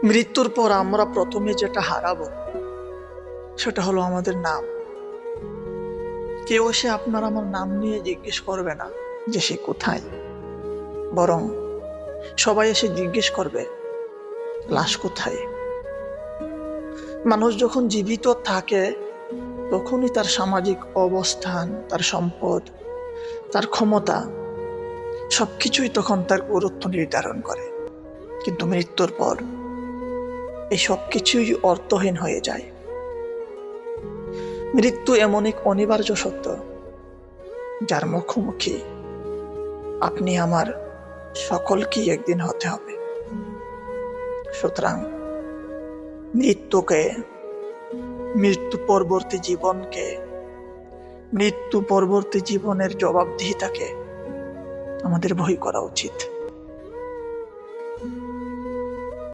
মৃত্যুর পর আমরা প্রথমে যেটা হারাবো সেটা হলো আমাদের নাম। কেউ এসে আপনার আমার নাম নিয়ে জিজ্ঞেস করবে না যে সে কোথায়, বরং সবাই এসে জিজ্ঞেস করবে লাশ কোথায়। মানুষ যখন জীবিত থাকে তখনই তার সামাজিক অবস্থান, তার সম্পদ, তার ক্ষমতা সবকিছুই তখন তার গুরুত্ব নির্ধারণ করে। কিন্তু মৃত্যুর পর এই সবকিছুই অর্থহীন হয়ে যায়। মৃত্যু এমন এক অনিবার্য সত্য যার মুখোমুখি আপনি আমার সকলকেই একদিন হতে হবে। সুতরাং মৃত্যুকে, মৃত্যু পরবর্তী জীবনকে, মৃত্যু পরবর্তী জীবনের জবাবদিহিতাকে আমাদের ভয় করা উচিত।